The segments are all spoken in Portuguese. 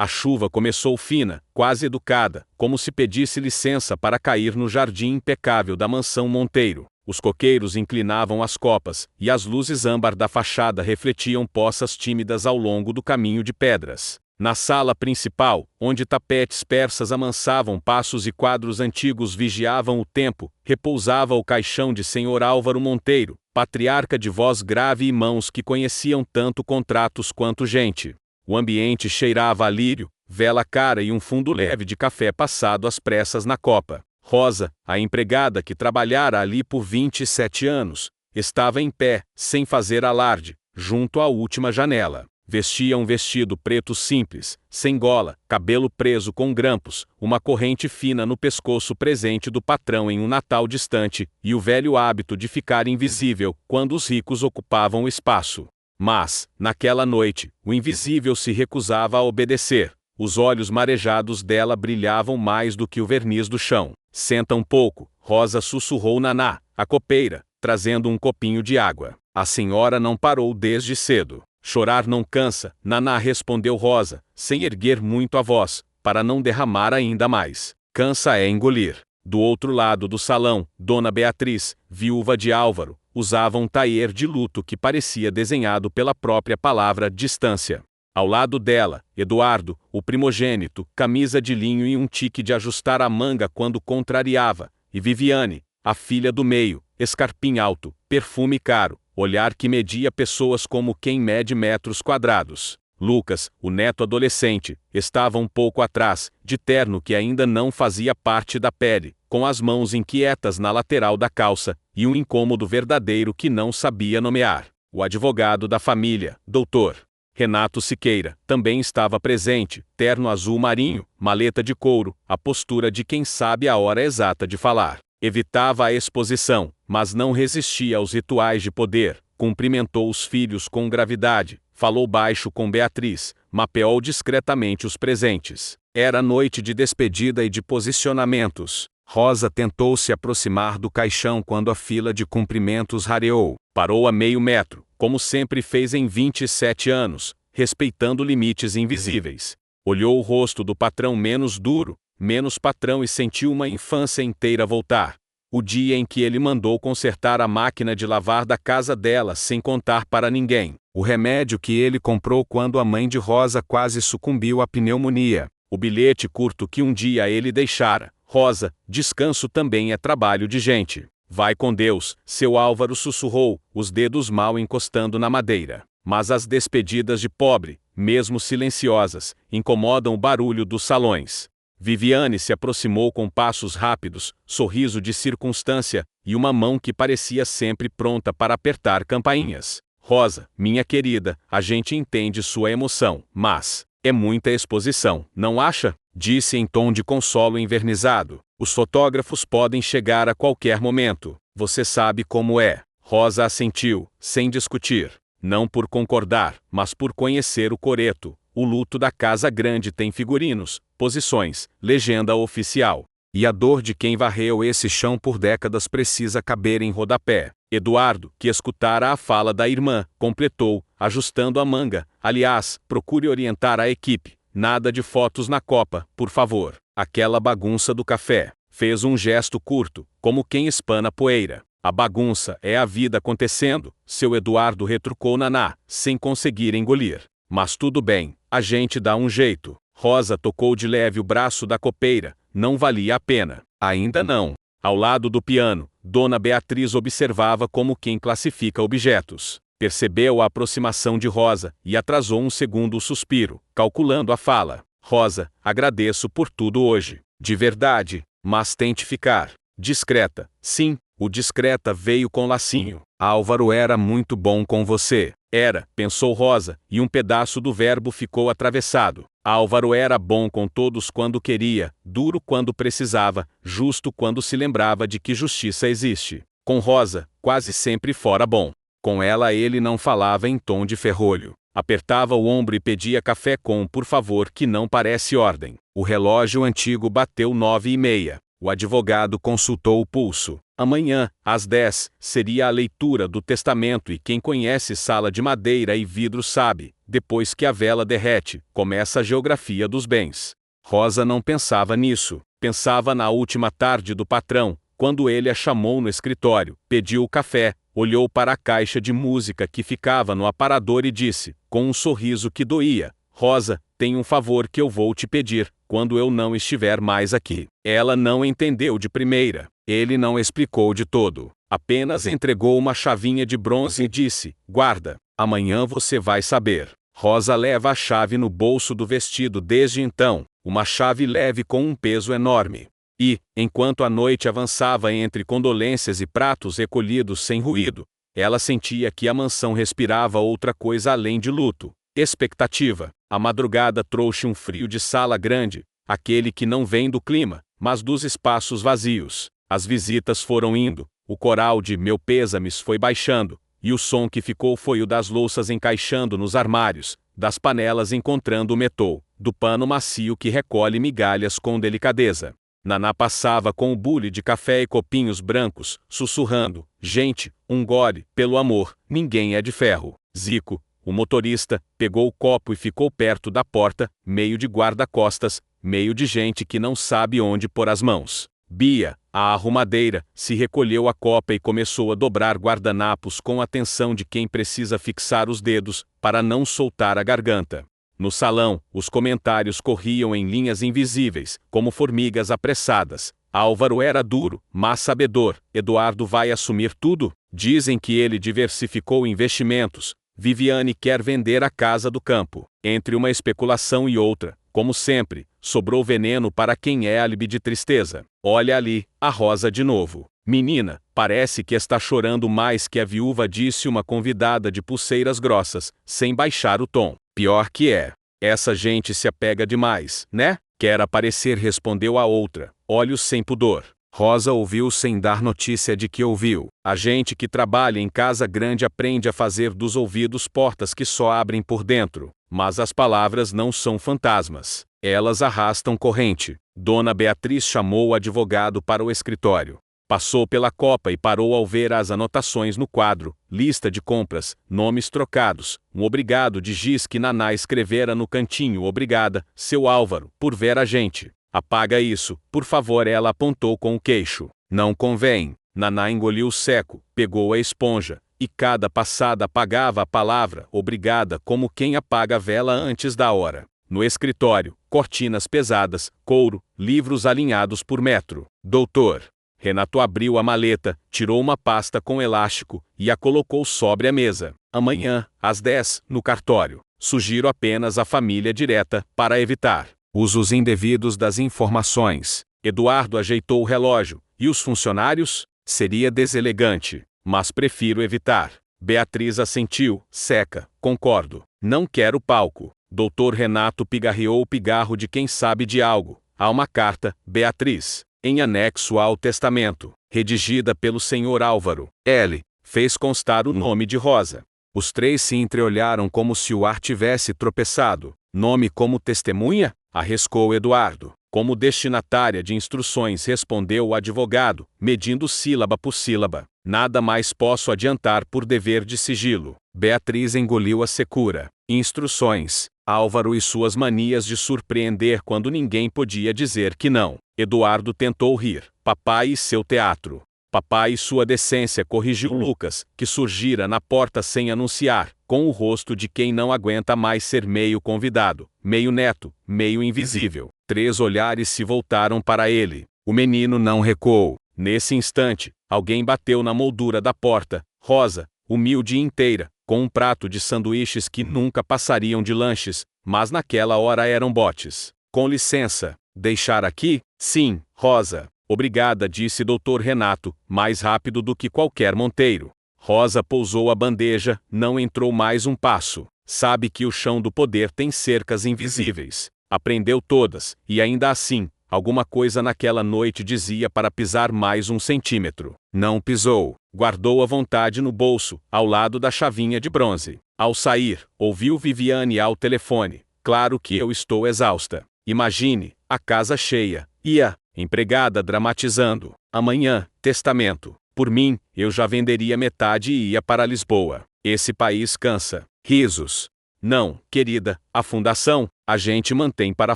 A chuva começou fina, quase educada, como se pedisse licença para cair no jardim impecável da mansão Monteiro. Os coqueiros inclinavam as copas, e as luzes âmbar da fachada refletiam poças tímidas ao longo do caminho de pedras. Na sala principal, onde tapetes persas amansavam passos e quadros antigos vigiavam o tempo, repousava o caixão de senhor Álvaro Monteiro, patriarca de voz grave e mãos que conheciam tanto contratos quanto gente. O ambiente cheirava a lírio, vela cara e um fundo leve de café passado às pressas na copa. Rosa, a empregada que trabalhara ali por 27 anos, estava em pé, sem fazer alarde, junto à última janela. Vestia um vestido preto simples, sem gola, cabelo preso com grampos, uma corrente fina no pescoço presente do patrão em um Natal distante, e o velho hábito de ficar invisível quando os ricos ocupavam o espaço. Mas, naquela noite, o invisível se recusava a obedecer. Os olhos marejados dela brilhavam mais do que o verniz do chão. Senta um pouco, Rosa sussurrou Naná, a copeira, trazendo um copinho de água. A senhora não parou desde cedo. Chorar não cansa, Naná respondeu Rosa, sem erguer muito a voz, para não derramar ainda mais. Cansa é engolir. Do outro lado do salão, Dona Beatriz, viúva de Álvaro, usava um taier de luto que parecia desenhado pela própria palavra distância. Ao lado dela, Eduardo, o primogênito, camisa de linho e um tique de ajustar a manga quando contrariava, e Viviane, a filha do meio, escarpim alto, perfume caro, olhar que media pessoas como quem mede metros quadrados. Lucas, o neto adolescente, estava um pouco atrás, de terno que ainda não fazia parte da pele, com as mãos inquietas na lateral da calça, e um incômodo verdadeiro que não sabia nomear. O advogado da família, Dr. Renato Siqueira, também estava presente, terno azul marinho, maleta de couro, a postura de quem sabe a hora exata de falar. Evitava a exposição, mas não resistia aos rituais de poder, cumprimentou os filhos com gravidade, falou baixo com Beatriz, mapeou discretamente os presentes. Era noite de despedida e de posicionamentos. Rosa tentou se aproximar do caixão quando a fila de cumprimentos rareou. Parou a meio metro, como sempre fez em 27 anos, respeitando limites invisíveis. Olhou o rosto do patrão menos duro, menos patrão e sentiu uma infância inteira voltar. O dia em que ele mandou consertar a máquina de lavar da casa dela sem contar para ninguém. O remédio que ele comprou quando a mãe de Rosa quase sucumbiu à pneumonia. O bilhete curto que um dia ele deixara. Rosa, descanso também é trabalho de gente. Vai com Deus, seu Álvaro sussurrou, os dedos mal encostando na madeira. Mas as despedidas de pobre, mesmo silenciosas, incomodam o barulho dos salões. Viviane se aproximou com passos rápidos, sorriso de circunstância, e uma mão que parecia sempre pronta para apertar campainhas. Rosa, minha querida, a gente entende sua emoção, mas é muita exposição, não acha? Disse em tom de consolo envernizado. Os fotógrafos podem chegar a qualquer momento. Você sabe como é. Rosa assentiu, sem discutir. Não por concordar, mas por conhecer o coreto. O luto da casa grande tem figurinos, posições, legenda oficial. E a dor de quem varreu esse chão por décadas precisa caber em rodapé. Eduardo, que escutara a fala da irmã, completou, ajustando a manga. Aliás, procure orientar a equipe. Nada de fotos na copa, por favor. Aquela bagunça do café. Fez um gesto curto, como quem espana poeira. A bagunça é a vida acontecendo, seu Eduardo retrucou Naná, sem conseguir engolir. Mas tudo bem, a gente dá um jeito. Rosa tocou de leve o braço da copeira, não valia a pena. Ainda não. Ao lado do piano, Dona Beatriz observava como quem classifica objetos. Percebeu a aproximação de Rosa, e atrasou um segundo o suspiro, calculando a fala. Rosa, agradeço por tudo hoje. De verdade, mas tente ficar discreta. Sim, o discreta veio com lacinho. Álvaro era muito bom com você. Era, pensou Rosa, e um pedaço do verbo ficou atravessado. Álvaro era bom com todos quando queria, duro quando precisava, justo quando se lembrava de que justiça existe. Com Rosa, quase sempre fora bom. Com ela ele não falava em tom de ferrolho. Apertava o ombro e pedia café com por favor que não parece ordem. O relógio antigo bateu 9h30. O advogado consultou o pulso. Amanhã, às 10, seria a leitura do testamento e quem conhece sala de madeira e vidro sabe, depois que a vela derrete, começa a geografia dos bens. Rosa não pensava nisso, pensava na última tarde do patrão, quando ele a chamou no escritório, pediu o café, olhou para a caixa de música que ficava no aparador e disse, com um sorriso que doía, Rosa, tem um favor que eu vou te pedir, quando eu não estiver mais aqui. Ela não entendeu de primeira, ele não explicou de todo, apenas entregou uma chavinha de bronze e disse, guarda, amanhã você vai saber. Rosa leva a chave no bolso do vestido desde então, uma chave leve com um peso enorme. E, enquanto a noite avançava entre condolências e pratos recolhidos sem ruído, ela sentia que a mansão respirava outra coisa além de luto, expectativa. A madrugada trouxe um frio de sala grande, aquele que não vem do clima, mas dos espaços vazios. As visitas foram indo, o coral de Meu Pêsames foi baixando, e o som que ficou foi o das louças encaixando nos armários, das panelas encontrando o metal, do pano macio que recolhe migalhas com delicadeza. Naná passava com o bule de café e copinhos brancos, sussurrando, gente, um gole, pelo amor, ninguém é de ferro. Zico, o motorista, pegou o copo e ficou perto da porta, meio de guarda-costas, meio de gente que não sabe onde pôr as mãos. Bia, a arrumadeira, se recolheu à copa e começou a dobrar guardanapos com a atenção de quem precisa fixar os dedos, para não soltar a garganta. No salão, os comentários corriam em linhas invisíveis, como formigas apressadas. Álvaro era duro, mas sabedor. Eduardo vai assumir tudo? Dizem que ele diversificou investimentos. Viviane quer vender a casa do campo. Entre uma especulação e outra, como sempre, sobrou veneno para quem é álibi de tristeza. Olha ali, a Rosa de novo. Menina, parece que está chorando mais que a viúva, disse uma convidada de pulseiras grossas, sem baixar o tom. Pior que é. Essa gente se apega demais, né? Quer aparecer, respondeu a outra, olhos sem pudor. Rosa ouviu sem dar notícia de que ouviu. A gente que trabalha em casa grande aprende a fazer dos ouvidos portas que só abrem por dentro. Mas as palavras não são fantasmas. Elas arrastam corrente. Dona Beatriz chamou o advogado para o escritório. Passou pela copa e parou ao ver as anotações no quadro, lista de compras, nomes trocados, um obrigado de giz que Naná escrevera no cantinho. Obrigada, seu Álvaro, por ver a gente. Apaga isso, por favor, ela apontou com o queixo. Não convém. Naná engoliu seco, pegou a esponja, e cada passada apagava a palavra obrigada como quem apaga a vela antes da hora. No escritório, cortinas pesadas, couro, livros alinhados por metro. Doutor. Renato abriu a maleta, tirou uma pasta com elástico e a colocou sobre a mesa. Amanhã, às 10, no cartório. Sugiro apenas a família direta, para evitar usos indevidos das informações. Eduardo ajeitou o relógio. E os funcionários? Seria deselegante, mas prefiro evitar. Beatriz assentiu, seca, concordo. Não quero palco. Doutor Renato pigarreou o pigarro de quem sabe de algo. Há uma carta, Beatriz, em anexo ao testamento, redigida pelo senhor Álvaro. L. Fez constar o nome de Rosa. Os três se entreolharam como se o ar tivesse tropeçado. Nome como testemunha? Arriscou Eduardo. Como destinatária de instruções, respondeu o advogado, medindo sílaba por sílaba. Nada mais posso adiantar por dever de sigilo. Beatriz engoliu a secura. Instruções. Álvaro e suas manias de surpreender quando ninguém podia dizer que não. Eduardo tentou rir. Papai e seu teatro. Papai e sua decência, corrigiu Lucas, que surgira na porta sem anunciar, com o rosto de quem não aguenta mais ser meio convidado, meio neto, meio invisível. 3 olhares se voltaram para ele. O menino não recuou. Nesse instante, alguém bateu na moldura da porta. Rosa, humilde e inteira, com um prato de sanduíches que nunca passariam de lanches, mas naquela hora eram botes. Com licença, deixar aqui? Sim, Rosa. Obrigada, disse Dr. Renato, mais rápido do que qualquer monteiro. Rosa pousou a bandeja, não entrou mais um passo. Sabe que o chão do poder tem cercas invisíveis. Aprendeu todas, e ainda assim, alguma coisa naquela noite dizia para pisar mais 1 centímetro. Não pisou. Guardou a vontade no bolso, ao lado da chavinha de bronze. Ao sair, ouviu Viviane ao telefone. Claro que eu estou exausta. Imagine, a casa cheia. Ia, Empregada dramatizando. Amanhã, testamento. Por mim, eu já venderia metade e ia para Lisboa. Esse país cansa. Risos. Não, querida, a fundação, a gente mantém para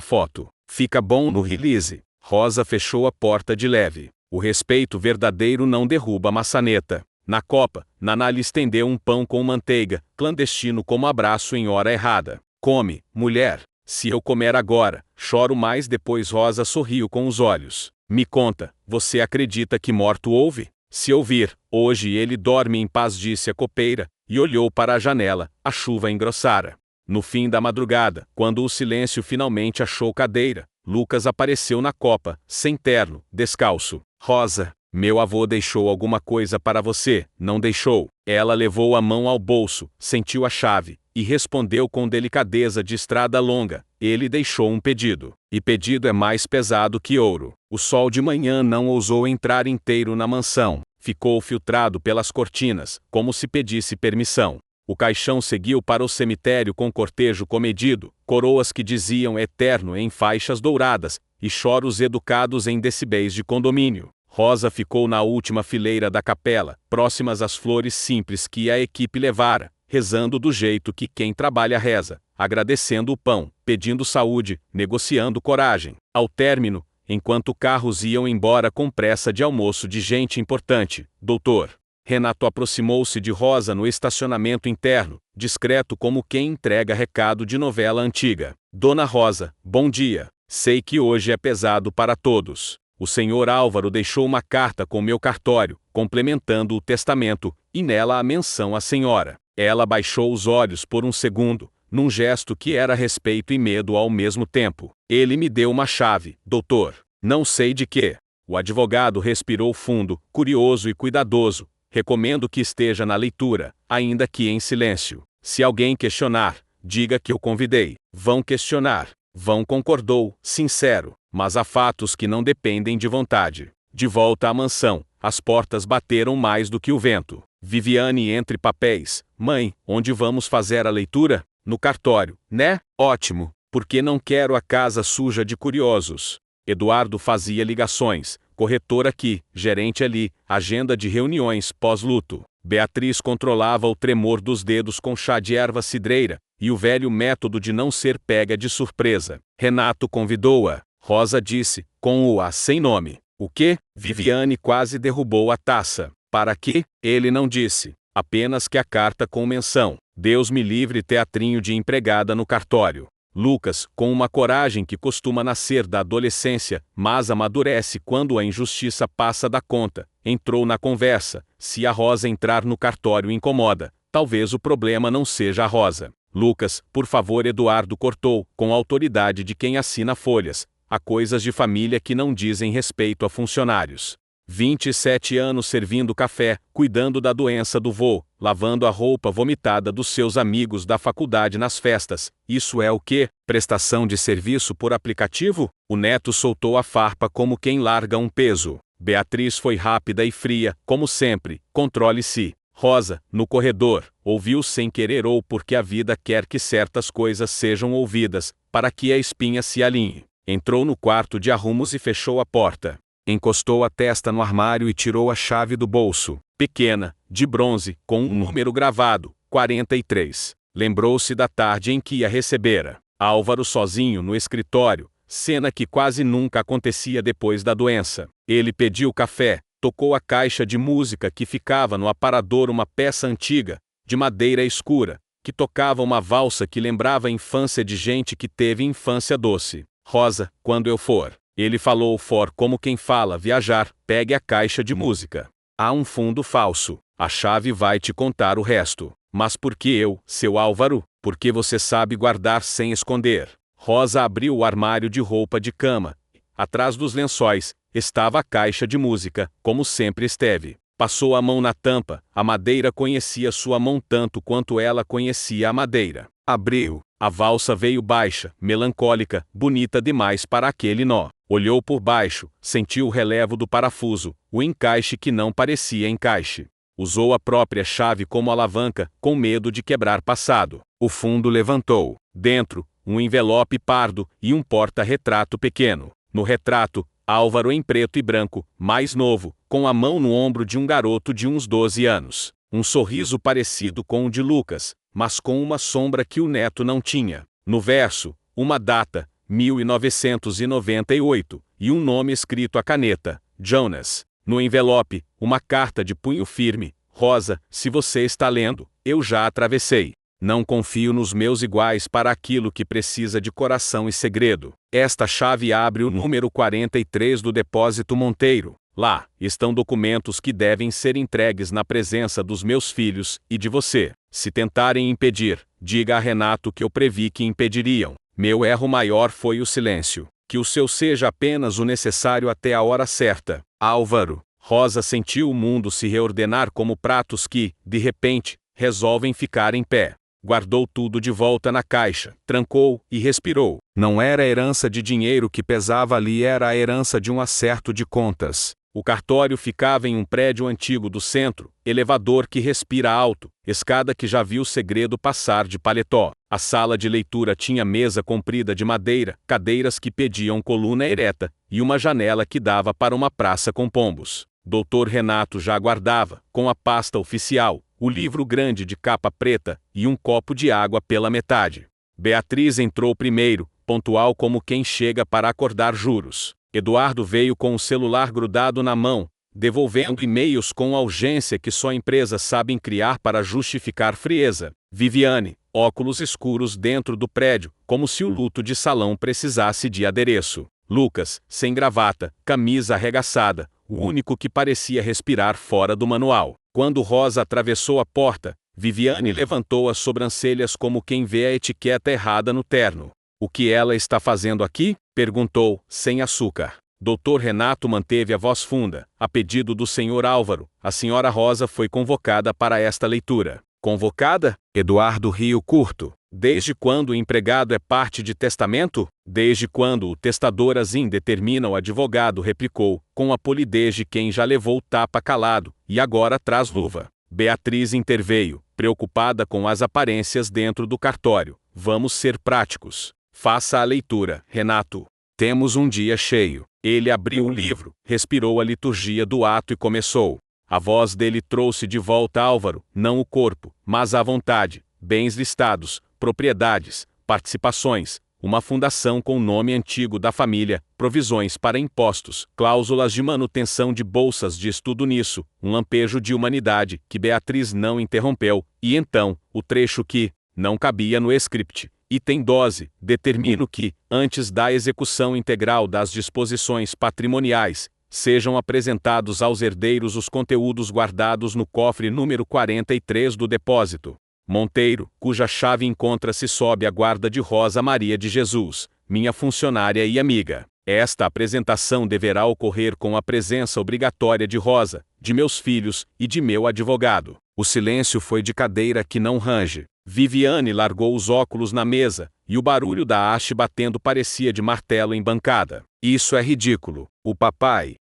foto. Fica bom no release. Rosa fechou a porta de leve. O respeito verdadeiro não derruba a maçaneta. Na copa, Naná lhe estendeu um pão com manteiga, clandestino como abraço em hora errada. Come, mulher. Se eu comer agora, choro mais depois. Rosa sorriu com os olhos. Me conta, você acredita que morto houve? Se ouvir, hoje ele dorme em paz, disse a copeira, e olhou para a janela. A chuva engrossara. No fim da madrugada, quando o silêncio finalmente achou cadeira, Lucas apareceu na copa, sem terno, descalço. Rosa, meu avô deixou alguma coisa para você, não deixou? Ela levou a mão ao bolso, sentiu a chave, e respondeu com delicadeza de estrada longa: ele deixou um pedido. E pedido é mais pesado que ouro. O sol de manhã não ousou entrar inteiro na mansão. Ficou filtrado pelas cortinas, como se pedisse permissão. O caixão seguiu para o cemitério com cortejo comedido, coroas que diziam eterno em faixas douradas, e choros educados em decibéis de condomínio. Rosa ficou na última fileira da capela, próximas às flores simples que a equipe levara, rezando do jeito que quem trabalha reza, agradecendo o pão, pedindo saúde, negociando coragem. Ao término, enquanto carros iam embora com pressa de almoço de gente importante, Dr. Renato aproximou-se de Rosa no estacionamento interno, discreto como quem entrega recado de novela antiga. Dona Rosa, bom dia. Sei que hoje é pesado para todos. O senhor Álvaro deixou uma carta com meu cartório, complementando o testamento, e nela a menção à senhora. Ela baixou os olhos por um segundo, num gesto que era respeito e medo ao mesmo tempo. Ele me deu uma chave, doutor. Não sei de quê. O advogado respirou fundo, curioso e cuidadoso. Recomendo que esteja na leitura, ainda que em silêncio. Se alguém questionar, diga que eu convidei. Vão questionar. Vão, concordou, sincero, mas há fatos que não dependem de vontade. De volta à mansão, as portas bateram mais do que o vento. Viviane entre papéis. Mãe, onde vamos fazer a leitura? No cartório, né? Ótimo, porque não quero a casa suja de curiosos. Eduardo fazia ligações. Corretor aqui, gerente ali, agenda de reuniões pós-luto. Beatriz controlava o tremor dos dedos com chá de erva cidreira, e o velho método de não ser pega de surpresa. Renato convidou-a. Rosa disse, com o A sem nome. O quê? Viviane quase derrubou a taça. Para quê? Ele não disse. Apenas que a carta com menção. Deus me livre, teatrinho de empregada no cartório. Lucas, com uma coragem que costuma nascer da adolescência, mas amadurece quando a injustiça passa da conta, entrou na conversa. Se a Rosa entrar no cartório incomoda, talvez o problema não seja a Rosa. Lucas, por favor. Eduardo cortou, com a autoridade de quem assina folhas. Há coisas de família que não dizem respeito a funcionários. 27 anos servindo café, cuidando da doença do vô, lavando a roupa vomitada dos seus amigos da faculdade nas festas. Isso é o quê? Prestação de serviço por aplicativo? O neto soltou a farpa como quem larga um peso. Beatriz foi rápida e fria, como sempre. Controle-se. Rosa, no corredor, ouviu sem querer ou porque a vida quer que certas coisas sejam ouvidas, para que a espinha se alinhe. Entrou no quarto de arrumos e fechou a porta. Encostou a testa no armário e tirou a chave do bolso. Pequena, de bronze, com um número gravado, 43. Lembrou-se da tarde em que a recebera. Álvaro sozinho no escritório, cena que quase nunca acontecia depois da doença. Ele pediu café, tocou a caixa de música que ficava no aparador, uma peça antiga, de madeira escura, que tocava uma valsa que lembrava a infância de gente que teve infância doce. Rosa, quando eu for. Ele falou como quem fala viajar, pegue a caixa de música. Há um fundo falso. A chave vai te contar o resto. Mas por que eu, seu Álvaro? Porque você sabe guardar sem esconder. Rosa abriu o armário de roupa de cama. Atrás dos lençóis, estava a caixa de música, como sempre esteve. Passou a mão na tampa. A madeira conhecia sua mão tanto quanto ela conhecia a madeira. Abriu. A valsa veio baixa, melancólica, bonita demais para aquele nó. Olhou por baixo, sentiu o relevo do parafuso, o encaixe que não parecia encaixe. Usou a própria chave como alavanca, com medo de quebrar passado. O fundo levantou. Dentro, um envelope pardo e um porta-retrato pequeno. No retrato, Álvaro em preto e branco, mais novo, com a mão no ombro de um garoto de uns 12 anos. Um sorriso parecido com o de Lucas, mas com uma sombra que o neto não tinha. No verso, uma data, 1998, e um nome escrito à caneta, Jonas. No envelope, uma carta de punho firme, Rosa, se você está lendo, eu já atravessei. Não confio nos meus iguais para aquilo que precisa de coração e segredo. Esta chave abre o número 43 do depósito Monteiro. Lá estão documentos que devem ser entregues na presença dos meus filhos e de você. Se tentarem impedir, diga a Renato que eu previ que impediriam. Meu erro maior foi o silêncio. Que o seu seja apenas o necessário até a hora certa. Álvaro. Rosa sentiu o mundo se reordenar como pratos que, de repente, resolvem ficar em pé. Guardou tudo de volta na caixa, trancou e respirou. Não era a herança de dinheiro que pesava ali, era a herança de um acerto de contas. O cartório ficava em um prédio antigo do centro, elevador que respira alto, escada que já viu segredo passar de paletó. A sala de leitura tinha mesa comprida de madeira, cadeiras que pediam coluna ereta, e uma janela que dava para uma praça com pombos. Dr. Renato já aguardava, com a pasta oficial, o livro grande de capa preta, e um copo de água pela metade. Beatriz entrou primeiro, pontual como quem chega para acordar juros. Eduardo veio com o celular grudado na mão, devolvendo e-mails com a urgência que só empresas sabem criar para justificar frieza. Viviane, óculos escuros dentro do prédio, como se o luto de salão precisasse de adereço. Lucas, sem gravata, camisa arregaçada, o único que parecia respirar fora do manual. Quando Rosa atravessou a porta, Viviane levantou as sobrancelhas como quem vê a etiqueta errada no terno. O que ela está fazendo aqui? Perguntou, sem açúcar. Dr. Renato manteve a voz funda. A pedido do Sr. Álvaro, a Sra. Rosa foi convocada para esta leitura. Convocada? Eduardo riu curto. Desde quando o empregado é parte de testamento? Desde quando o testador assim determina, o advogado replicou, com a polidez de quem já levou tapa calado, e agora traz luva. Beatriz interveio, preocupada com as aparências dentro do cartório. Vamos ser práticos. Faça a leitura, Renato. Temos um dia cheio. Ele abriu o livro, respirou a liturgia do ato e começou. A voz dele trouxe de volta Álvaro, não o corpo, mas a vontade, bens listados, propriedades, participações, uma fundação com o nome antigo da família, provisões para impostos, cláusulas de manutenção de bolsas de estudo nisso, um lampejo de humanidade que Beatriz não interrompeu, e então, o trecho que não cabia no script. Item 12, determino que, antes da execução integral das disposições patrimoniais, sejam apresentados aos herdeiros os conteúdos guardados no cofre número 43 do depósito Monteiro, cuja chave encontra-se sob a guarda de Rosa Maria de Jesus, minha funcionária e amiga. Esta apresentação deverá ocorrer com a presença obrigatória de Rosa, de meus filhos e de meu advogado. O silêncio foi de cadeira que não range. Viviane largou os óculos na mesa, e o barulho da haste batendo parecia de martelo em bancada. Isso é ridículo. O papai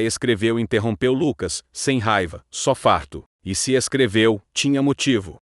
escreveu, interrompeu Lucas, sem raiva, só farto. E se escreveu, tinha motivo.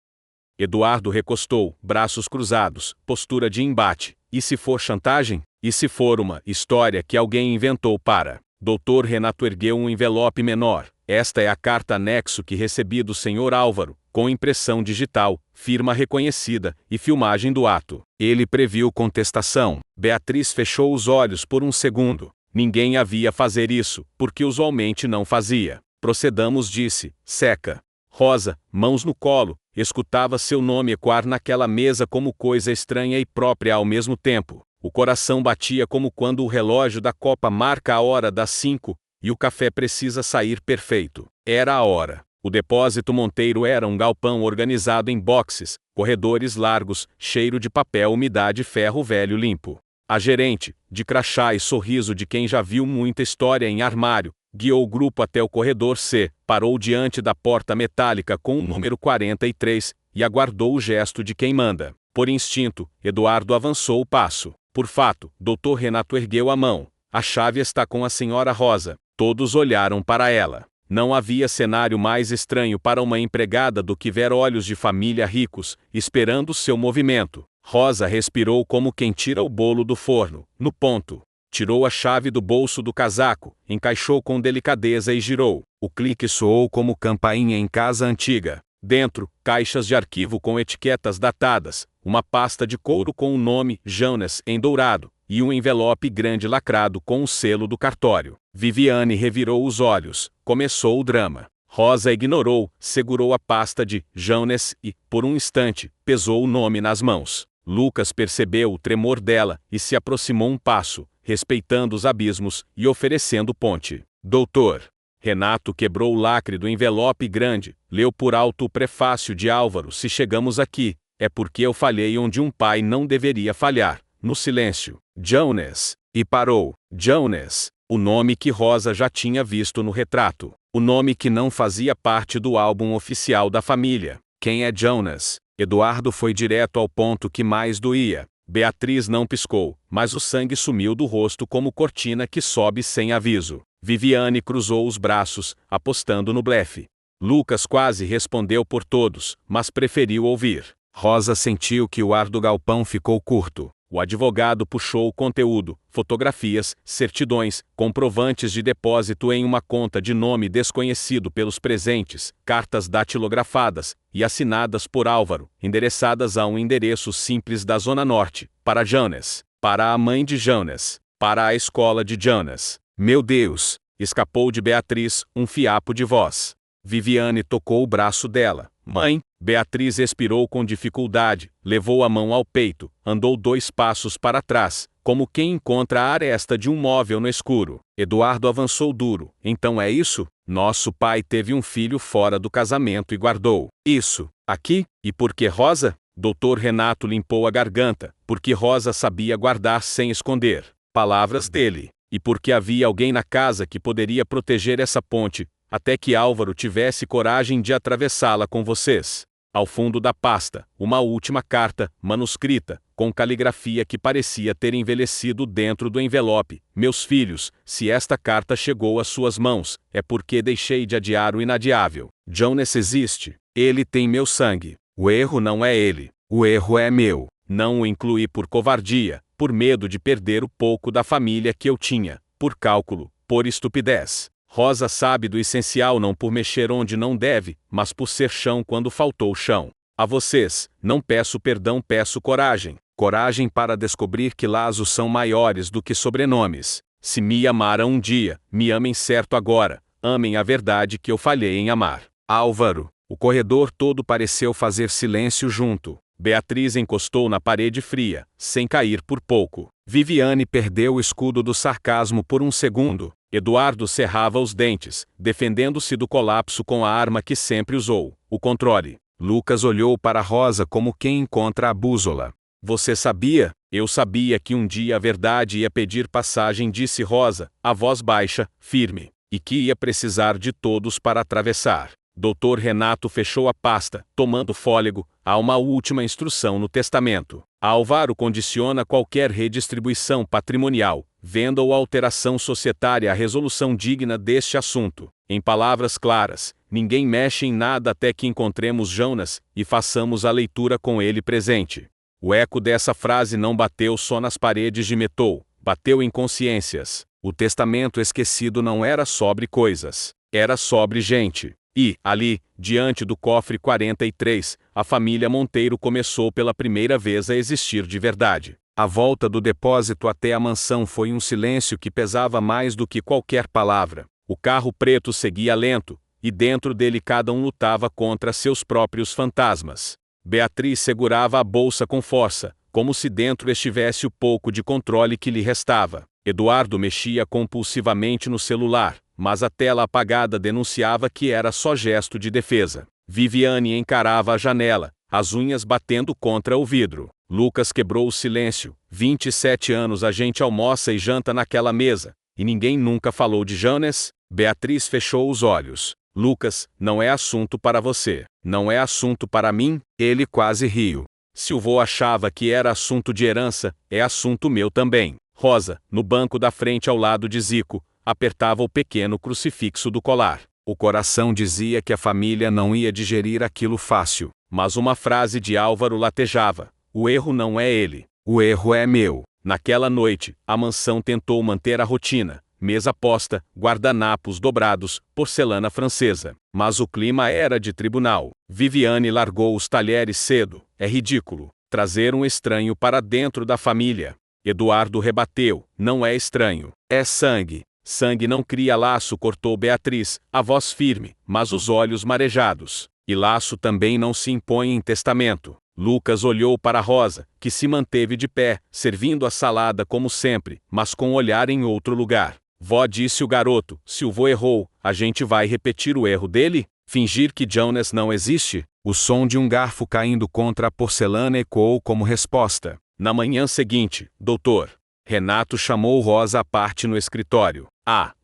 Eduardo recostou, braços cruzados, postura de embate. E se for chantagem? E se for uma história que alguém inventou para... Dr. Renato ergueu um envelope menor. Esta é a carta anexo que recebi do Sr. Álvaro, com impressão digital, firma reconhecida, e filmagem do ato. Ele previu contestação. Beatriz fechou os olhos por um segundo. Ninguém havia fazer isso, porque usualmente não fazia. Procedamos, disse, seca. Rosa, mãos no colo, escutava seu nome ecoar naquela mesa como coisa estranha e própria ao mesmo tempo. O coração batia como quando o relógio da copa marca a hora das 5, e o café precisa sair perfeito. Era a hora. O depósito Monteiro era um galpão organizado em boxes, corredores largos, cheiro de papel, umidade e ferro velho limpo. A gerente, de crachá e sorriso de quem já viu muita história em armário, guiou o grupo até o corredor C, parou diante da porta metálica com o número 43, e aguardou o gesto de quem manda. Por instinto, Eduardo avançou o passo. Por fato, Dr. Renato ergueu a mão. A chave está com a Sra. Rosa. Todos olharam para ela. Não havia cenário mais estranho para uma empregada do que ver olhos de família ricos, esperando seu movimento. Rosa respirou como quem tira o bolo do forno. No ponto. Tirou a chave do bolso do casaco, encaixou com delicadeza e girou. O clique soou como campainha em casa antiga. Dentro, caixas de arquivo com etiquetas datadas, uma pasta de couro com o nome Jonas em dourado, e um envelope grande lacrado com o selo do cartório. Viviane revirou os olhos. Começou o drama. Rosa ignorou, segurou a pasta de Jonas e, por um instante, pesou o nome nas mãos. Lucas percebeu o tremor dela e se aproximou um passo, respeitando os abismos e oferecendo ponte. Doutor. Renato quebrou o lacre do envelope grande, leu por alto o prefácio de Álvaro. Se chegamos aqui, é porque eu falhei onde um pai não deveria falhar. No silêncio. Jonas. E parou. Jonas. O nome que Rosa já tinha visto no retrato. O nome que não fazia parte do álbum oficial da família. Quem é Jonas? Eduardo foi direto ao ponto que mais doía. Beatriz não piscou, mas o sangue sumiu do rosto como cortina que sobe sem aviso. Viviane cruzou os braços, apostando no blefe. Lucas quase respondeu por todos, mas preferiu ouvir. Rosa sentiu que o ar do galpão ficou curto. O advogado puxou o conteúdo, fotografias, certidões, comprovantes de depósito em uma conta de nome desconhecido pelos presentes, cartas datilografadas e assinadas por Álvaro, endereçadas a um endereço simples da Zona Norte, para Jonas, para a mãe de Jonas, para a escola de Jonas. Meu Deus! Escapou de Beatriz, um fiapo de voz. Viviane tocou o braço dela. Mãe! Beatriz expirou com dificuldade, levou a mão ao peito, andou 2 passos para trás, como quem encontra a aresta de um móvel no escuro. Eduardo avançou duro. Então é isso? Nosso pai teve um filho fora do casamento e guardou. Isso. Aqui? E por que Rosa? Doutor Renato limpou a garganta, porque Rosa sabia guardar sem esconder. Palavras dele. E porque havia alguém na casa que poderia proteger essa ponte, até que Álvaro tivesse coragem de atravessá-la com vocês. Ao fundo da pasta, uma última carta, manuscrita, com caligrafia que parecia ter envelhecido dentro do envelope. Meus filhos, se esta carta chegou às suas mãos, é porque deixei de adiar o inadiável. Jonas existe. Ele tem meu sangue. O erro não é ele. O erro é meu. Não o incluí por covardia, por medo de perder o pouco da família que eu tinha, por cálculo, por estupidez. Rosa sabe do essencial não por mexer onde não deve, mas por ser chão quando faltou chão. A vocês, não peço perdão, peço coragem. Coragem para descobrir que laços são maiores do que sobrenomes. Se me amaram um dia, me amem certo agora. Amem a verdade que eu falhei em amar. Álvaro. O corredor todo pareceu fazer silêncio junto. Beatriz encostou na parede fria, sem cair por pouco. Viviane perdeu o escudo do sarcasmo por um segundo. Eduardo cerrava os dentes, defendendo-se do colapso com a arma que sempre usou, o controle. Lucas olhou para Rosa como quem encontra a bússola. Você sabia? Eu sabia que um dia a verdade ia pedir passagem, disse Rosa, a voz baixa, firme, e que ia precisar de todos para atravessar. Dr. Renato fechou a pasta, tomando fôlego. Há uma última instrução no testamento. Álvaro condiciona qualquer redistribuição patrimonial, venda ou alteração societária à resolução digna deste assunto. Em palavras claras, ninguém mexe em nada até que encontremos Jonas e façamos a leitura com ele presente. O eco dessa frase não bateu só nas paredes de metal, bateu em consciências. O testamento esquecido não era sobre coisas, era sobre gente. E, ali, diante do cofre 43, a família Monteiro começou pela primeira vez a existir de verdade. A volta do depósito até a mansão foi um silêncio que pesava mais do que qualquer palavra. O carro preto seguia lento, e dentro dele cada um lutava contra seus próprios fantasmas. Beatriz segurava a bolsa com força, como se dentro estivesse o pouco de controle que lhe restava. Eduardo mexia compulsivamente no celular, mas a tela apagada denunciava que era só gesto de defesa. Viviane encarava a janela, as unhas batendo contra o vidro. Lucas quebrou o silêncio. 27 anos a gente almoça e janta naquela mesa, e ninguém nunca falou de Jonas? Beatriz fechou os olhos. Lucas, não é assunto para você. Não é assunto para mim? Ele quase riu. Se o vô achava que era assunto de herança, é assunto meu também. Rosa, no banco da frente ao lado de Zico, apertava o pequeno crucifixo do colar. O coração dizia que a família não ia digerir aquilo fácil. Mas uma frase de Álvaro latejava. O erro não é ele. O erro é meu. Naquela noite, a mansão tentou manter a rotina. Mesa posta, guardanapos dobrados, porcelana francesa. Mas o clima era de tribunal. Viviane largou os talheres cedo. É ridículo trazer um estranho para dentro da família. Eduardo rebateu: não é estranho. É sangue. Sangue não cria laço, cortou Beatriz, a voz firme, mas os olhos marejados. E laço também não se impõe em testamento. Lucas olhou para Rosa, que se manteve de pé, servindo a salada como sempre, mas com o olhar em outro lugar. Vó, disse o garoto, se o vô errou, a gente vai repetir o erro dele? Fingir que Jonas não existe? O som de um garfo caindo contra a porcelana ecoou como resposta. Na manhã seguinte, doutor Renato chamou Rosa à parte no escritório.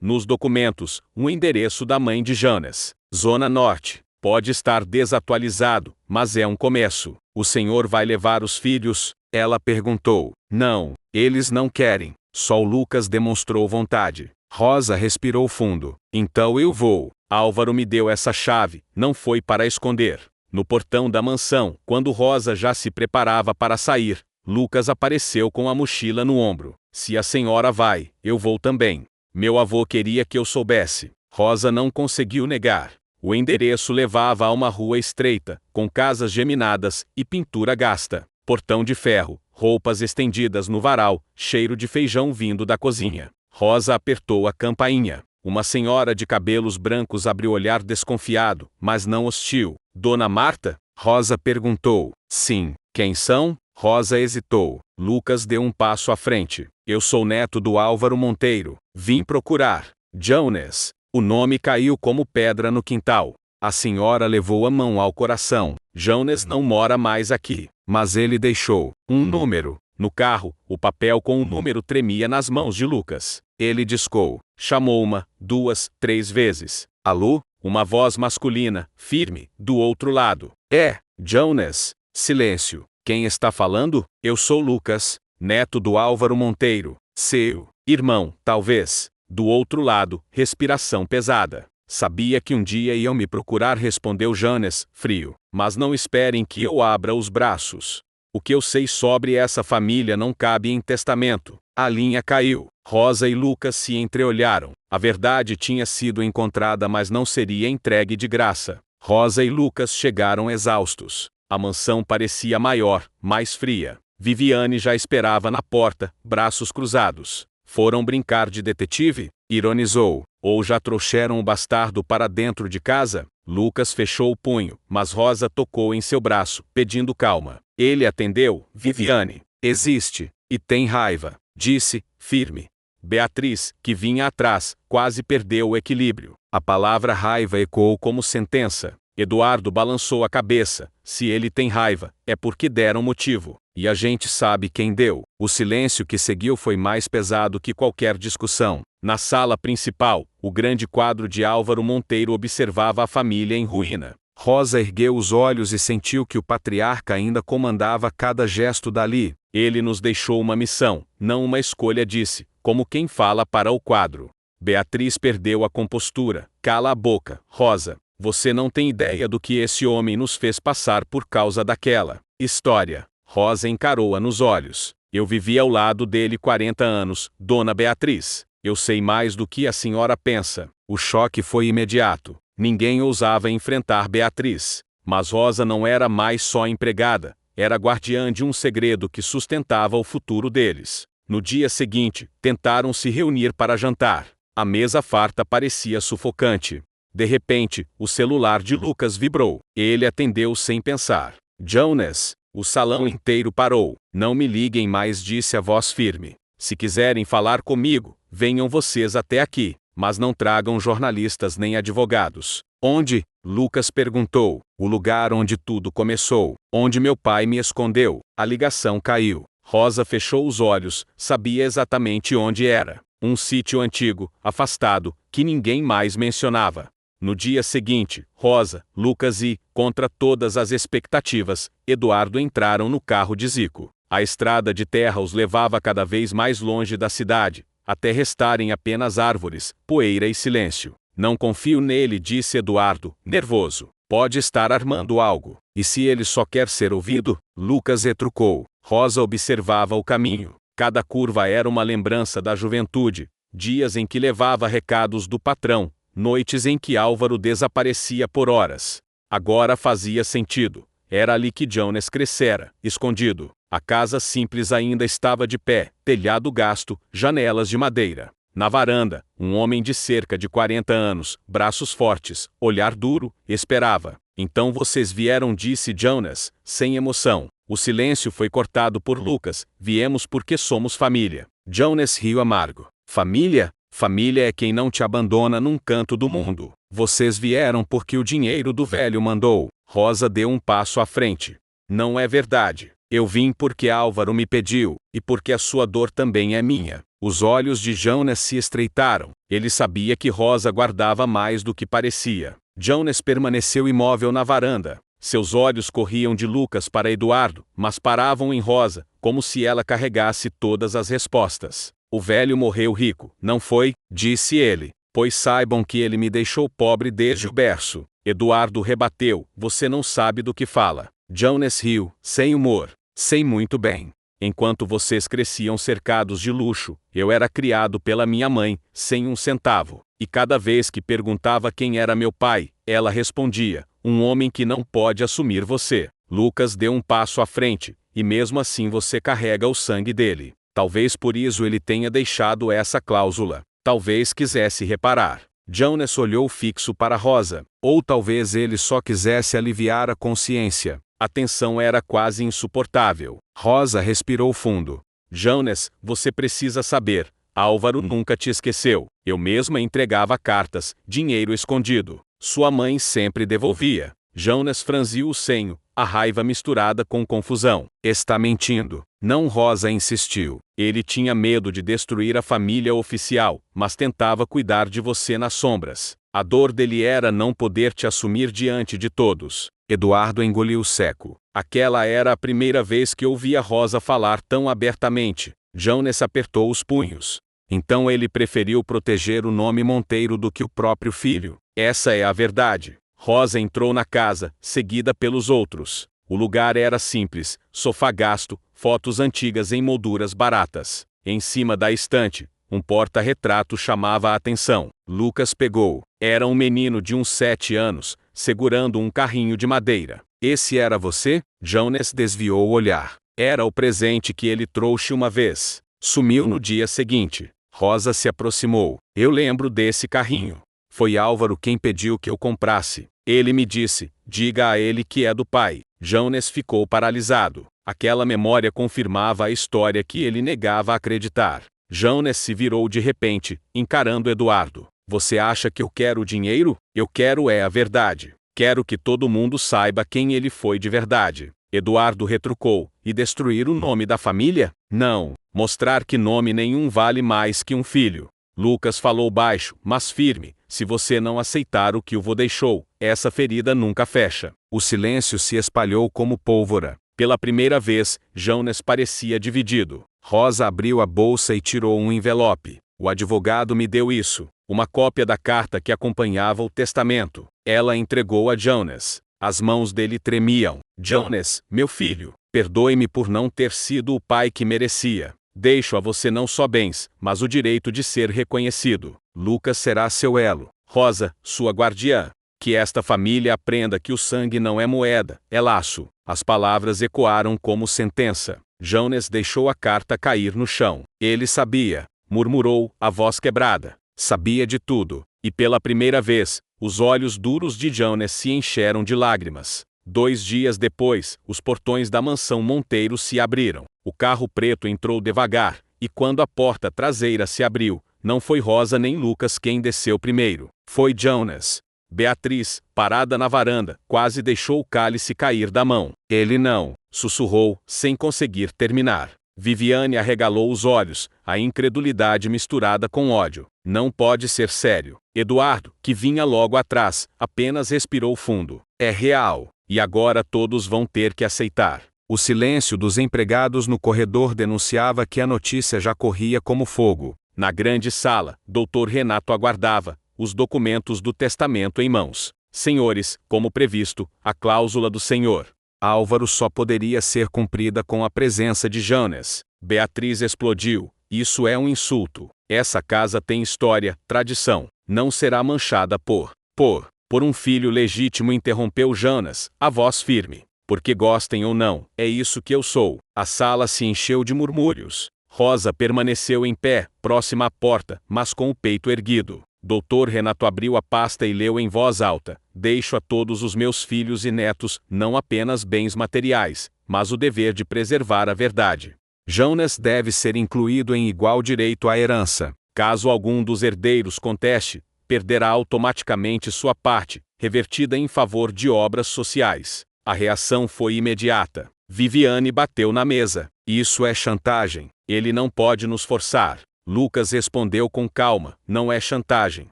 Nos documentos, o endereço da mãe de Jonas. Zona Norte. Pode estar desatualizado, mas é um começo. O senhor vai levar os filhos? Ela perguntou. Não, eles não querem. Só o Lucas demonstrou vontade. Rosa respirou fundo. Então eu vou. Álvaro me deu essa chave, não foi para esconder. No portão da mansão, quando Rosa já se preparava para sair, Lucas apareceu com a mochila no ombro. Se a senhora vai, eu vou também. Meu avô queria que eu soubesse. Rosa não conseguiu negar. O endereço levava a uma rua estreita, com casas geminadas e pintura gasta. Portão de ferro, roupas estendidas no varal, cheiro de feijão vindo da cozinha. Rosa apertou a campainha. Uma senhora de cabelos brancos abriu olhar desconfiado, mas não hostil. Dona Marta? Rosa perguntou. Sim. Quem são? Rosa hesitou. Lucas deu um passo à frente. Eu sou neto do Álvaro Monteiro. Vim procurar Jonas. O nome caiu como pedra no quintal. A senhora levou a mão ao coração. Jonas não mora mais aqui. Mas ele deixou um número. No carro, o papel com o número tremia nas mãos de Lucas. Ele discou. Chamou uma, duas, três vezes. Alô? Uma voz masculina, firme, do outro lado. É, Jonas. Silêncio. Quem está falando? Eu sou Lucas, neto do Álvaro Monteiro. Seu irmão, talvez. Do outro lado, respiração pesada. Sabia que um dia iam me procurar, respondeu Jonas, frio. Mas não esperem que eu abra os braços. O que eu sei sobre essa família não cabe em testamento. A linha caiu. Rosa e Lucas se entreolharam. A verdade tinha sido encontrada, mas não seria entregue de graça. Rosa e Lucas chegaram exaustos. A mansão parecia maior, mais fria. Viviane já esperava na porta, braços cruzados. Foram brincar de detetive? Ironizou. Ou já trouxeram o bastardo para dentro de casa? Lucas fechou o punho, mas Rosa tocou em seu braço, pedindo calma. Ele atendeu. Viviane existe, e tem raiva, disse, firme. Beatriz, que vinha atrás, quase perdeu o equilíbrio. A palavra raiva ecoou como sentença. Eduardo balançou a cabeça. Se ele tem raiva, é porque deram motivo. E a gente sabe quem deu. O silêncio que seguiu foi mais pesado que qualquer discussão. Na sala principal, o grande quadro de Álvaro Monteiro observava a família em ruína. Rosa ergueu os olhos e sentiu que o patriarca ainda comandava cada gesto dali. Ele nos deixou uma missão, não uma escolha, disse, como quem fala para o quadro. Beatriz perdeu a compostura. Cala a boca, Rosa. Você não tem ideia do que esse homem nos fez passar por causa daquela história. Rosa encarou-a nos olhos. Eu vivi ao lado dele 40 anos, Dona Beatriz. Eu sei mais do que a senhora pensa. O choque foi imediato. Ninguém ousava enfrentar Beatriz. Mas Rosa não era mais só empregada. Era guardiã de um segredo que sustentava o futuro deles. No dia seguinte, tentaram se reunir para jantar. A mesa farta parecia sufocante. De repente, o celular de Lucas vibrou. Ele atendeu sem pensar. Jonas. O salão inteiro parou. Não me liguem mais, disse a voz firme. Se quiserem falar comigo, venham vocês até aqui, mas não tragam jornalistas nem advogados. Onde? Lucas perguntou. O lugar onde tudo começou. Onde meu pai me escondeu. A ligação caiu. Rosa fechou os olhos, sabia exatamente onde era. Um sítio antigo, afastado, que ninguém mais mencionava. No dia seguinte, Rosa, Lucas e, contra todas as expectativas, Eduardo entraram no carro de Zico. A estrada de terra os levava cada vez mais longe da cidade, até restarem apenas árvores, poeira e silêncio. Não confio nele, disse Eduardo, nervoso. Pode estar armando algo. E se ele só quer ser ouvido? Lucas retrucou. Rosa observava o caminho. Cada curva era uma lembrança da juventude, dias em que levava recados do patrão, noites em que Álvaro desaparecia por horas. Agora fazia sentido. Era ali que Jones crescera, escondido. A casa simples ainda estava de pé, telhado gasto, janelas de madeira. Na varanda, um homem de cerca de 40 anos, braços fortes, olhar duro, esperava. Então vocês vieram, disse Jones, sem emoção. O silêncio foi cortado por Lucas. Viemos porque somos família. Jones riu amargo. Família? Família é quem não te abandona num canto do mundo. Vocês vieram porque o dinheiro do velho mandou. Rosa deu um passo à frente. Não é verdade. Eu vim porque Álvaro me pediu, e porque a sua dor também é minha. Os olhos de Jones se estreitaram. Ele sabia que Rosa guardava mais do que parecia. Jones permaneceu imóvel na varanda. Seus olhos corriam de Lucas para Eduardo, mas paravam em Rosa, como se ela carregasse todas as respostas. O velho morreu rico, não foi? Disse ele. Pois saibam que ele me deixou pobre desde o berço. Eduardo rebateu. Você não sabe do que fala. Jones riu, sem humor. Sei muito bem. Enquanto vocês cresciam cercados de luxo, eu era criado pela minha mãe, sem um centavo. E cada vez que perguntava quem era meu pai, ela respondia, um homem que não pode assumir você. Lucas deu um passo à frente, e mesmo assim você carrega o sangue dele. Talvez por isso ele tenha deixado essa cláusula. Talvez quisesse reparar. Jones olhou fixo para Rosa. Ou talvez ele só quisesse aliviar a consciência. A tensão era quase insuportável. Rosa respirou fundo. Jones, você precisa saber. Álvaro nunca te esqueceu. Eu mesma entregava cartas, dinheiro escondido. Sua mãe sempre devolvia. Jones franziu o senho, a raiva misturada com confusão. Está mentindo. Não, Rosa insistiu. Ele tinha medo de destruir a família oficial, mas tentava cuidar de você nas sombras. A dor dele era não poder te assumir diante de todos. Eduardo engoliu seco. Aquela era a primeira vez que ouvia Rosa falar tão abertamente. Jones apertou os punhos. Então ele preferiu proteger o nome Monteiro do que o próprio filho. Essa é a verdade. Rosa entrou na casa, seguida pelos outros. O lugar era simples, sofá gasto, fotos antigas em molduras baratas. Em cima da estante, um porta-retrato chamava a atenção. Lucas pegou. Era um menino de uns 7 anos, segurando um carrinho de madeira. Esse era você? Jones desviou o olhar. Era o presente que ele trouxe uma vez. Sumiu no dia seguinte. Rosa se aproximou. Eu lembro desse carrinho. Foi Álvaro quem pediu que eu comprasse. Ele me disse, diga a ele que é do pai. Jones ficou paralisado. Aquela memória confirmava a história que ele negava acreditar. Jones se virou de repente, encarando Eduardo. Você acha que eu quero o dinheiro? Eu quero é a verdade. Quero que todo mundo saiba quem ele foi de verdade. Eduardo retrucou. E destruir o nome da família? Não. Mostrar que nome nenhum vale mais que um filho. Lucas falou baixo, mas firme. Se você não aceitar o que o vô deixou, essa ferida nunca fecha. O silêncio se espalhou como pólvora. Pela primeira vez, Jones parecia dividido. Rosa abriu a bolsa e tirou um envelope. O advogado me deu isso. Uma cópia da carta que acompanhava o testamento. Ela entregou a Jones. As mãos dele tremiam. Jones, meu filho, perdoe-me por não ter sido o pai que merecia. Deixo a você não só bens, mas o direito de ser reconhecido. Lucas será seu elo. Rosa, sua guardiã. Que esta família aprenda que o sangue não é moeda, é laço. As palavras ecoaram como sentença. Jones deixou a carta cair no chão. Ele sabia, murmurou, a voz quebrada. Sabia de tudo. E pela primeira vez, os olhos duros de Jones se encheram de lágrimas. 2 dias depois, os portões da mansão Monteiro se abriram. O carro preto entrou devagar, e quando a porta traseira se abriu, não foi Rosa nem Lucas quem desceu primeiro. Foi Jones. Beatriz, parada na varanda, quase deixou o cálice cair da mão. Ele não, sussurrou, sem conseguir terminar. Viviane arregalou os olhos, a incredulidade misturada com ódio. Não pode ser sério. Eduardo, que vinha logo atrás, apenas respirou fundo. É real, e agora todos vão ter que aceitar. O silêncio dos empregados no corredor denunciava que a notícia já corria como fogo. Na grande sala, Dr. Renato aguardava, os documentos do testamento em mãos. Senhores, como previsto, a cláusula do senhor Álvaro só poderia ser cumprida com a presença de Jonas. Beatriz explodiu. Isso é um insulto. Essa casa tem história, tradição. Não será manchada por um filho legítimo, interrompeu Jonas, a voz firme. Porque gostem ou não, é isso que eu sou. A sala se encheu de murmúrios. Rosa permaneceu em pé, próxima à porta, mas com o peito erguido. Dr. Renato abriu a pasta e leu em voz alta: deixo a todos os meus filhos e netos, não apenas bens materiais, mas o dever de preservar a verdade. Jonas deve ser incluído em igual direito à herança. Caso algum dos herdeiros conteste, perderá automaticamente sua parte, revertida em favor de obras sociais. A reação foi imediata. Viviane bateu na mesa. Isso é chantagem. Ele não pode nos forçar. Lucas respondeu com calma: não é chantagem,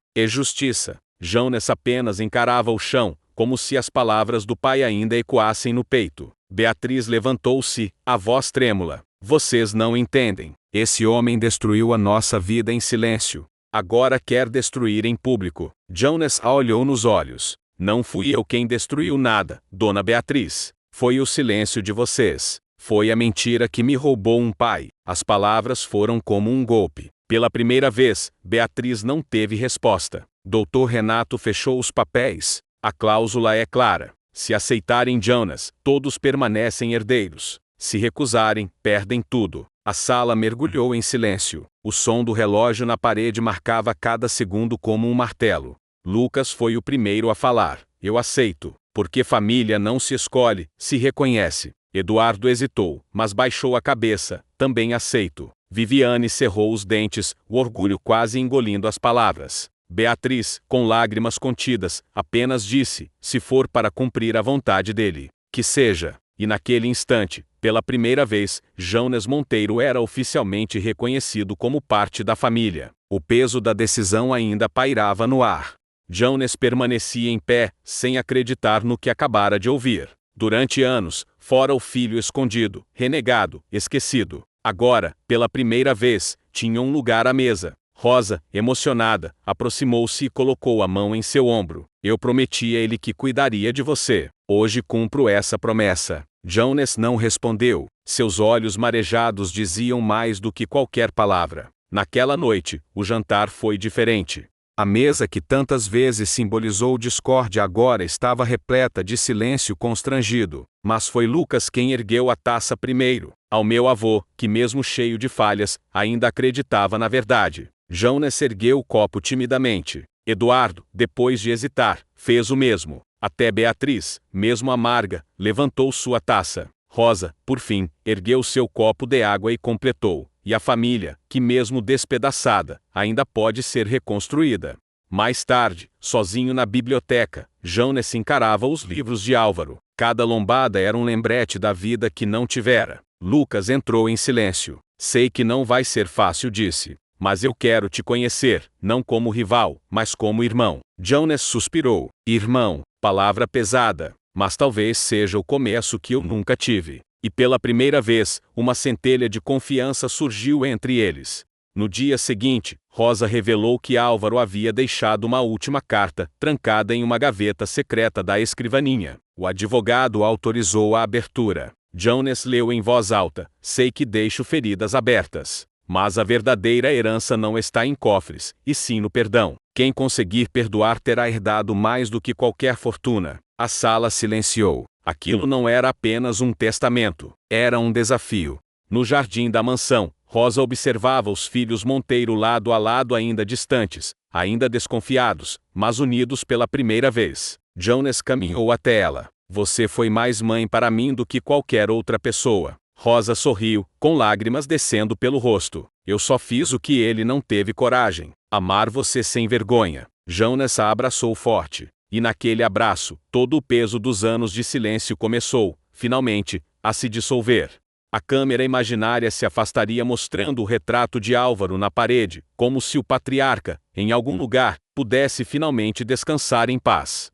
é justiça. Jonas apenas encarava o chão, como se as palavras do pai ainda ecoassem no peito. Beatriz levantou-se, a voz trêmula: vocês não entendem. Esse homem destruiu a nossa vida em silêncio. Agora quer destruir em público. Jonas a olhou nos olhos. Não fui eu quem destruiu nada, dona Beatriz. Foi o silêncio de vocês. Foi a mentira que me roubou um pai. As palavras foram como um golpe. Pela primeira vez, Beatriz não teve resposta. Dr. Renato fechou os papéis. A cláusula é clara. Se aceitarem Jonas, todos permanecem herdeiros. Se recusarem, perdem tudo. A sala mergulhou em silêncio. O som do relógio na parede marcava cada segundo como um martelo. Lucas foi o primeiro a falar: eu aceito, porque família não se escolhe, se reconhece. Eduardo hesitou, mas baixou a cabeça: também aceito. Viviane cerrou os dentes, o orgulho quase engolindo as palavras. Beatriz, com lágrimas contidas, apenas disse: se for para cumprir a vontade dele, que seja. E naquele instante, pela primeira vez, Jonas Monteiro era oficialmente reconhecido como parte da família. O peso da decisão ainda pairava no ar. Jonas permanecia em pé, sem acreditar no que acabara de ouvir. Durante anos, fora o filho escondido, renegado, esquecido. Agora, pela primeira vez, tinha um lugar à mesa. Rosa, emocionada, aproximou-se e colocou a mão em seu ombro. Eu prometi a ele que cuidaria de você. Hoje cumpro essa promessa. Jonas não respondeu. Seus olhos marejados diziam mais do que qualquer palavra. Naquela noite, o jantar foi diferente. A mesa que tantas vezes simbolizou discórdia agora estava repleta de silêncio constrangido. Mas foi Lucas quem ergueu a taça primeiro. Ao meu avô, que mesmo cheio de falhas, ainda acreditava na verdade. Jonas ergueu o copo timidamente. Eduardo, depois de hesitar, fez o mesmo. Até Beatriz, mesmo amarga, levantou sua taça. Rosa, por fim, ergueu seu copo de água e completou. E a família, que mesmo despedaçada, ainda pode ser reconstruída. Mais tarde, sozinho na biblioteca, Jonas encarava os livros de Álvaro. Cada lombada era um lembrete da vida que não tivera. Lucas entrou em silêncio. Sei que não vai ser fácil, disse. Mas eu quero te conhecer, não como rival, mas como irmão. Jonas suspirou. Irmão, palavra pesada, mas talvez seja o começo que eu nunca tive. E pela primeira vez, uma centelha de confiança surgiu entre eles. No dia seguinte, Rosa revelou que Álvaro havia deixado uma última carta, trancada em uma gaveta secreta da escrivaninha. O advogado autorizou a abertura. Jonas leu em voz alta: sei que deixo feridas abertas. Mas a verdadeira herança não está em cofres, e sim no perdão. Quem conseguir perdoar terá herdado mais do que qualquer fortuna. A sala silenciou. Aquilo não era apenas um testamento, era um desafio. No jardim da mansão, Rosa observava os filhos Monteiro lado a lado, ainda distantes, ainda desconfiados, mas unidos pela primeira vez. Jonas caminhou até ela. Você foi mais mãe para mim do que qualquer outra pessoa. Rosa sorriu, com lágrimas descendo pelo rosto. Eu só fiz o que ele não teve coragem. Amar você sem vergonha. Jonas a abraçou forte. E naquele abraço, todo o peso dos anos de silêncio começou, finalmente, a se dissolver. A câmera imaginária se afastaria mostrando o retrato de Álvaro na parede, como se o patriarca, em algum lugar, pudesse finalmente descansar em paz.